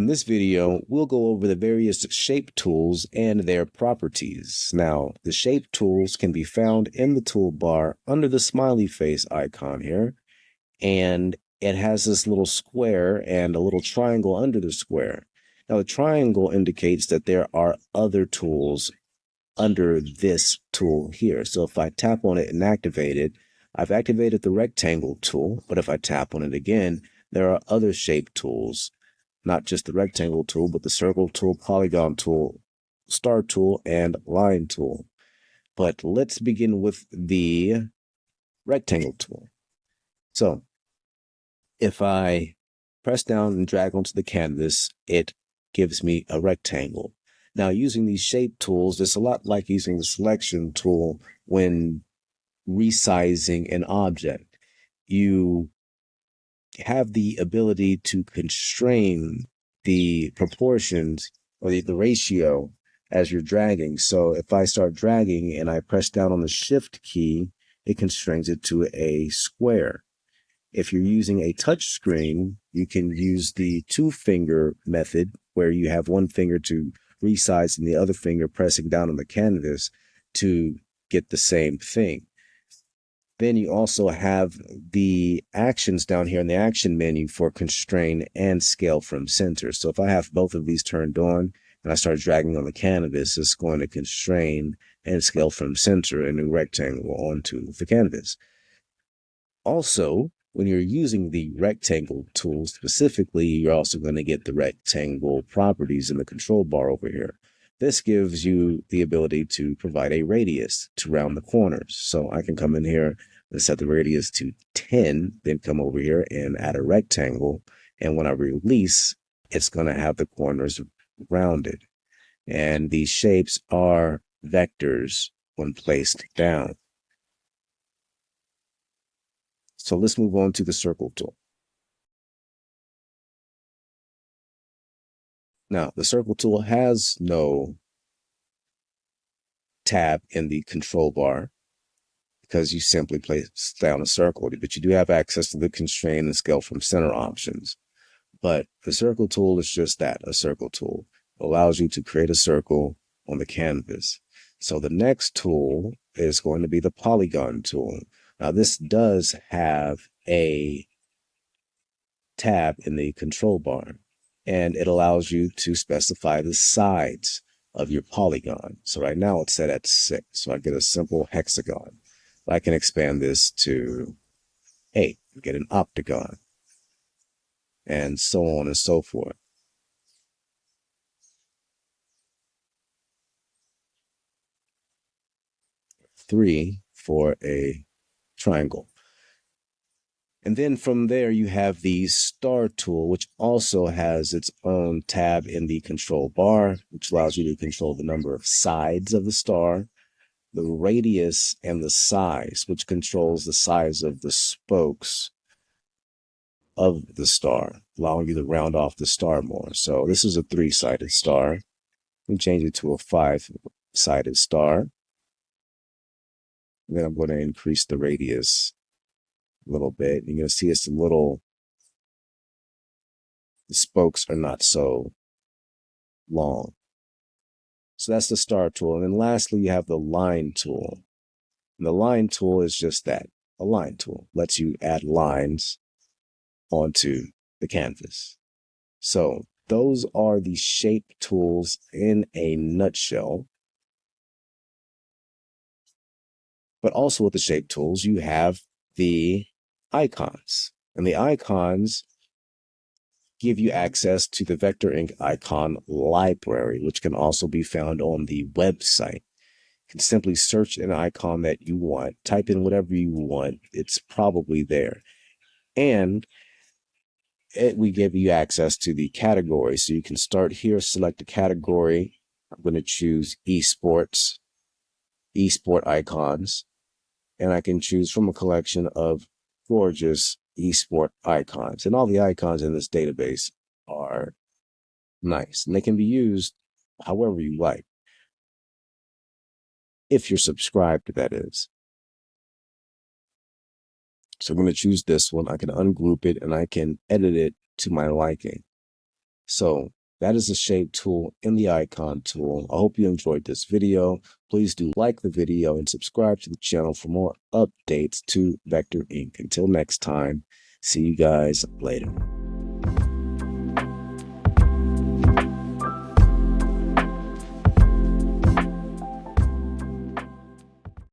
In this video, we'll go over the various shape tools and their properties. Now, the shape tools can be found in the toolbar under the smiley face icon here, and it has this little square and a little triangle under the square. Now, the triangle indicates that there are other tools under this tool here. So if I tap on it and activate it, I've activated the rectangle tool, but if I tap on it again, there are other shape tools. Not just the rectangle tool, but the circle tool, polygon tool, star tool, and line tool. But let's begin with the rectangle tool. So if I press down and drag onto the canvas, it gives me a rectangle. Now, using these shape tools, it's a lot like using the selection tool when resizing an object. You have the ability to constrain the proportions or the ratio as you're dragging. So if I start dragging and I press down on the shift key, it constrains it to a square. If you're using a touch screen, you can use the 2-finger method where you have one finger to resize and the other finger pressing down on the canvas to get the same thing. Then you also have the actions down here in the action menu for constrain and scale from center. So if I have both of these turned on and I start dragging on the canvas, it's going to constrain and scale from center a new rectangle onto the canvas. Also, when you're using the rectangle tool specifically, you're also going to get the rectangle properties in the control bar over here. This gives you the ability to provide a radius to round the corners. So I can come in here and set the radius to 10, then come over here and add a rectangle. And when I release, it's going to have the corners rounded. And these shapes are vectors when placed down. So let's move on to the circle tool. Now, the circle tool has no tab in the control bar because you simply place down a circle, but you do have access to the constrain and scale from center options. But the circle tool is just that, a circle tool. It allows you to create a circle on the canvas. So the next tool is going to be the polygon tool. Now, this does have a tab in the control bar, and it allows you to specify the sides of your polygon. So right now it's set at 6. So I get a simple hexagon. I can expand this to 8, get an octagon, and so on and so forth. Three for a triangle. And then from there, you have the star tool, which also has its own tab in the control bar, which allows you to control the number of sides of the star, the radius, and the size, which controls the size of the spokes of the star, allowing you to round off the star more. So this is a 3-sided star. We change it to a 5-sided star. And then I'm going to increase the radius a little bit. You're going to see it's the spokes are not so long. So that's the star tool. And then lastly, you have the line tool. And the line tool is just that, a line tool. Lets you add lines onto the canvas. So those are the shape tools in a nutshell. But also with the shape tools, you have the icons. And the icons give you access to the Vector Ink icon library, which can also be found on the website. You can simply search an icon that you want, type in whatever you want. It's probably there. And we give you access to the category. So you can start here, select a category. I'm going to choose esports, esport icons. And I can choose from a collection of gorgeous esport icons. And all the icons in this database are nice. And they can be used however you like. If you're subscribed, that is. So I'm going to choose this one. I can ungroup it and I can edit it to my liking. So That is the shape tool in the icon tool. I hope you enjoyed this video. Please do like the video and subscribe to the channel for more updates to Vector Ink. Until next time, see you guys later.